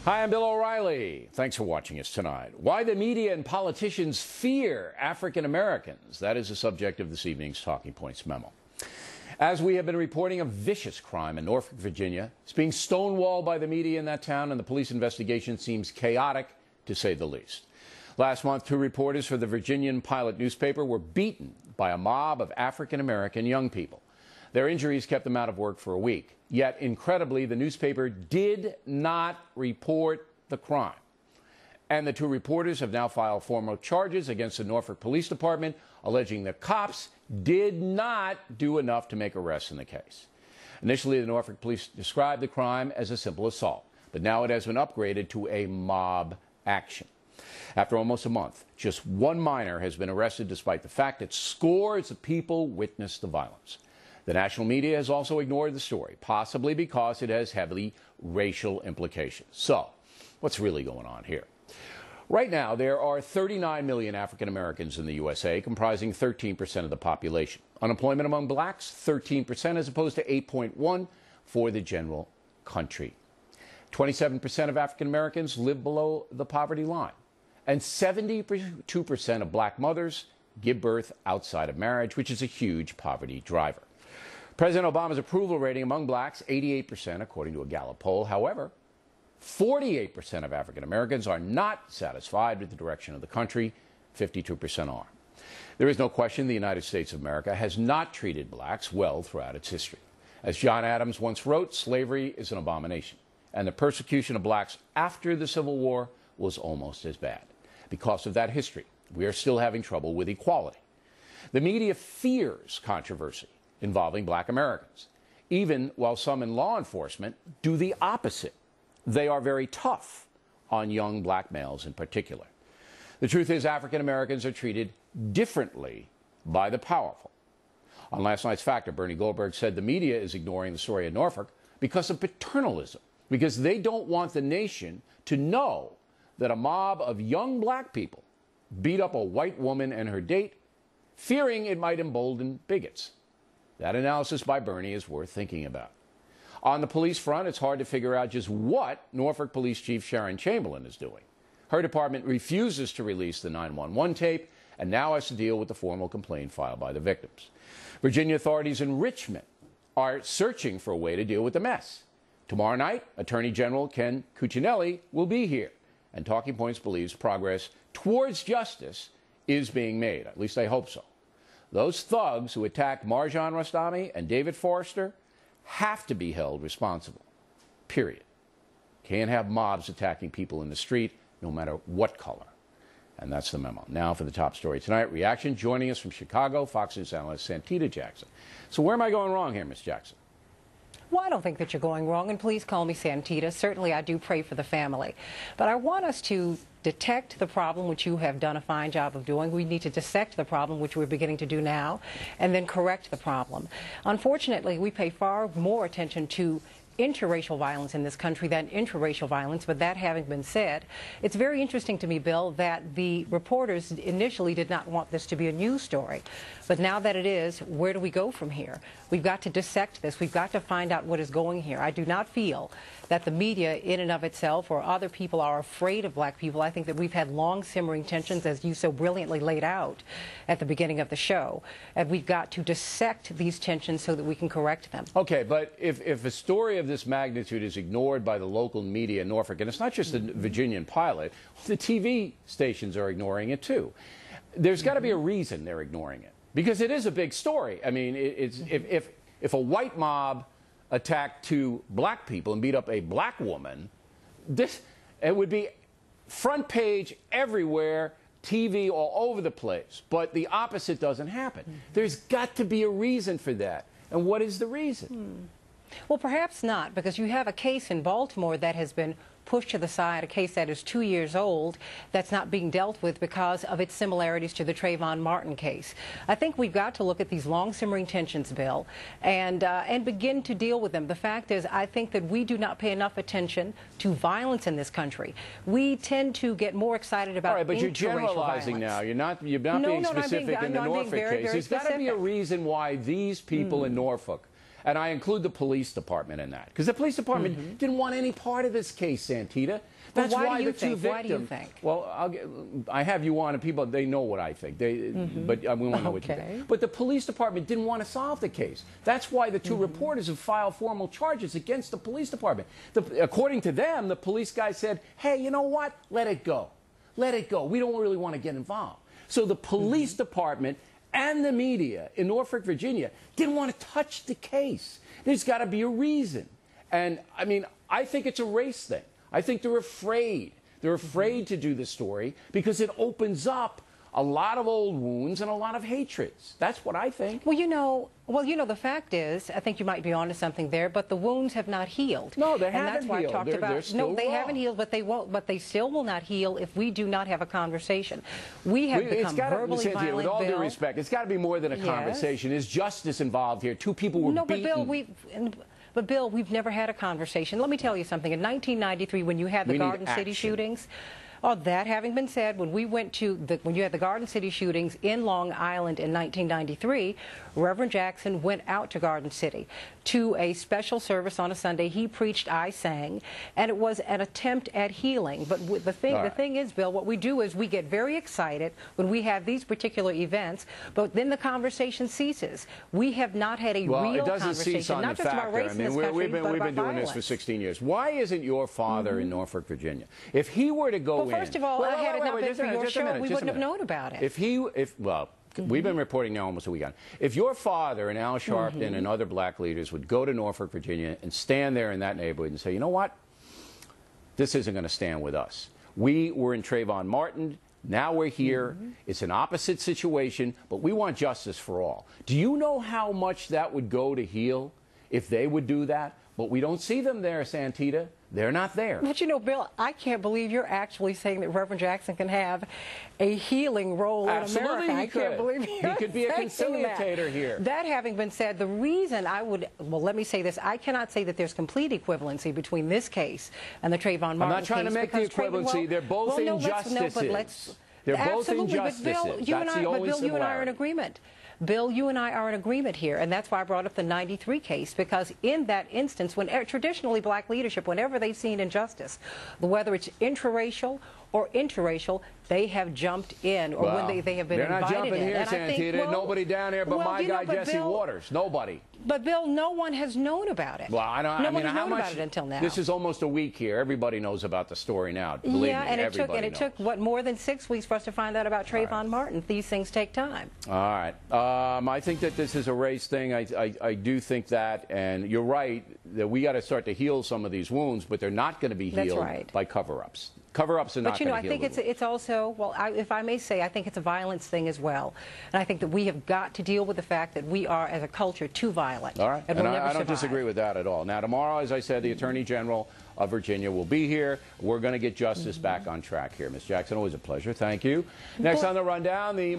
Hi, I'm Bill O'Reilly. Thanks for watching us tonight. Why the media and politicians fear African Americans. That is the subject of this evening's Talking Points memo. As we have been reporting, a vicious crime in Norfolk, Virginia is being stonewalled by the media in that town, and the police investigation seems chaotic, to say the least. Last month, 2 reporters for the Virginian Pilot newspaper were beaten by a mob of African American young people. Their injuries kept them out of work for a week. Yet, incredibly, the newspaper did not report the crime. And the 2 reporters have now filed formal charges against the Norfolk Police Department, alleging the cops did not do enough to make arrests in the case. Initially, the Norfolk police described the crime as a simple assault, but now it has been upgraded to a mob action. After almost a month, just 1 minor has been arrested despite the fact that scores of people witnessed the violence. The national media has also ignored the story, possibly because it has heavily racial implications. So, what's really going on here? Right now, there are 39 million African Americans in the USA, comprising 13% of the population. Unemployment among blacks, 13%, as opposed to 8.1% for the general country. 27% of African Americans live below the poverty line, and 72% of black mothers give birth outside of marriage, which is a huge poverty driver. President Obama's approval rating among blacks, 88%, according to a Gallup poll. However, 48% of African Americans are not satisfied with the direction of the country. 52% are. There is no question the United States of America has not treated blacks well throughout its history. As John Adams once wrote, slavery is an abomination, and the persecution of blacks after the Civil War was almost as bad. Because of that history, we are still having trouble with equality. The media fears controversy involving black Americans, even while some in law enforcement do the opposite. They are very tough on young black males in particular. The truth is, African Americans are treated differently by the powerful. On last night's Factor, Bernie Goldberg said the media is ignoring the story of Norfolk because of paternalism, because they don't want the nation to know that a mob of young black people beat up a white woman and her date, fearing it might embolden bigots. That analysis by Bernie is worth thinking about. On the police front, it's hard to figure out just what Norfolk Police Chief Sharon Chamberlain is doing. Her department refuses to release the 911 tape and now has to deal with the formal complaint filed by the victims. Virginia authorities in Richmond are searching for a way to deal with the mess. Tomorrow night, Attorney General Ken Cuccinelli will be here, and Talking Points believes progress towards justice is being made. At least I hope so. Those thugs who attacked Marjan Rostami and David Forrester have to be held responsible. Period. Can't have mobs attacking people in the street, no matter what color. And that's the memo. Now for the top story tonight. Reaction joining us from Chicago, Fox News analyst Santita Jackson. So where am I going wrong here, Ms. Jackson? Well, I don't think that you're going wrong, and please call me Santita. Certainly, I do pray for the family. But I want us to detect the problem, which you have done a fine job of doing. We need to dissect the problem, which we're beginning to do now, and then correct the problem. Unfortunately, we pay far more attention to interracial violence in this country than intraracial violence. But that having been said, it's very interesting to me, Bill, that the reporters initially did not want this to be a news story. But now that it is, where do we go from here? We've got to dissect this. We've got to find out what is going here. I do not feel that the media in and of itself or other people are afraid of black people. I think that we've had long simmering tensions, as you so brilliantly laid out at the beginning of the show. And we've got to dissect these tensions so that we can correct them. Okay, but if a story of this magnitude is ignored by the local media in Norfolk, and it's not just the Virginian Pilot, the TV stations are ignoring it too. There's got to be a reason they're ignoring it, because it is a big story. I mean, if a white mob attacked 2 black people and beat up a black woman, it would be front page everywhere, TV all over the place. But the opposite doesn't happen. There's got to be a reason for that. And what is the reason? Well, perhaps not, because you have a case in Baltimore that has been pushed to the side, a case that is 2 years old, that's not being dealt with because of its similarities to the Trayvon Martin case. I think we've got to look at these long simmering tensions, Bill, and begin to deal with them. The fact is, I think that we do not pay enough attention to violence in this country. We tend to get more excited about all right, but you're generalizing violence. now. You're not being specific in the Norfolk case. There's got to be a reason why these people in Norfolk And I include the police department in that. Because the police department didn't want any part of this case, Santita. That's well, why the two victims. Why do you think? Well, I have you on, and people, they know what I think. But we want to know what you think. But the police department didn't want to solve the case. That's why the two reporters have filed formal charges against the police department. According to them, the police guy said, hey, you know what? Let it go. Let it go. We don't really want to get involved. So the police department and the media in Norfolk, Virginia, didn't want to touch the case. There's got to be a reason. And, I mean, I think it's a race thing. I think they're afraid. They're afraid to do the story because it opens up a lot of old wounds and a lot of hatreds. That's what I think. Well, you know, the fact is, I think you might be onto something there, but the wounds have not healed. No, they haven't healed. And that's why I talked about. No, they haven't healed, but they won't. But they still will not heal if we do not have a conversation. We have become verbally violent. With all due respect, it's got to be more than a conversation. Is justice involved here? Two people were beaten. But Bill, we've never had a conversation. Let me tell you something. In 1993, when you had the Garden City shootings, that having been said, when you had the Garden City shootings in Long Island in 1993, Reverend Jackson went out to Garden City to a special service on a Sunday. He preached, I sang, and it was an attempt at healing. But the thing is, Bill, what we do is we get very excited when we have these particular events, but then the conversation ceases. We have not had a real conversation, not just about race in this country, we've been doing this for 16 years. Why isn't your father in Norfolk, Virginia? If he were to go First of all, had it not been for your show, we wouldn't have known about it. We've been reporting now almost a week on. If your father and Al Sharpton and other black leaders would go to Norfolk, Virginia and stand there in that neighborhood and say, you know what? This isn't going to stand with us. We were in Trayvon Martin. Now we're here. It's an opposite situation, but we want justice for all. Do you know how much that would go to heal if they would do that? But we don't see them there, Santita. They're not there. But you know, Bill, I can't believe you're actually saying that Reverend Jackson can have a healing role in America. I can't believe he could be a conciliator here. That having been said, the reason I would, well, let me say this. I cannot say that there's complete equivalency between this case and the Trayvon Martin case. I'm not trying to make the equivalency. They're both injustices. They're both injustices. But Bill, you and I are in agreement. Bill, you and I are in agreement here, and that's why I brought up the 93 case, because in that instance, when traditionally black leadership, whenever they've seen injustice, whether it's intraracial or interracial, they have jumped in, or when they have been invited in. They're not jumping here, Santita. Nobody down there but my guy, Jesse Waters. Nobody. But, Bill, no one has known about it. Well, I don't. No one has known about it until now. This is almost a week here. Everybody knows about the story now. Believe me, and it took what, more than 6 weeks for us to find out about Trayvon Martin. These things take time. All right. I think that this is a race thing. I do think that, and you're right that we got to start to heal some of these wounds, but they're not going to be healed by cover-ups. Cover-ups are not going to heal. But, you know, I think it's also, well, if I may say, I think it's a violence thing as well. And I think that we have got to deal with the fact that we are, as a culture, too violent. All right. And I don't disagree with that at all. Now, tomorrow, as I said, the Attorney General of Virginia will be here. We're going to get justice back on track here. Ms. Jackson, always a pleasure. Thank you. Next on the rundown, the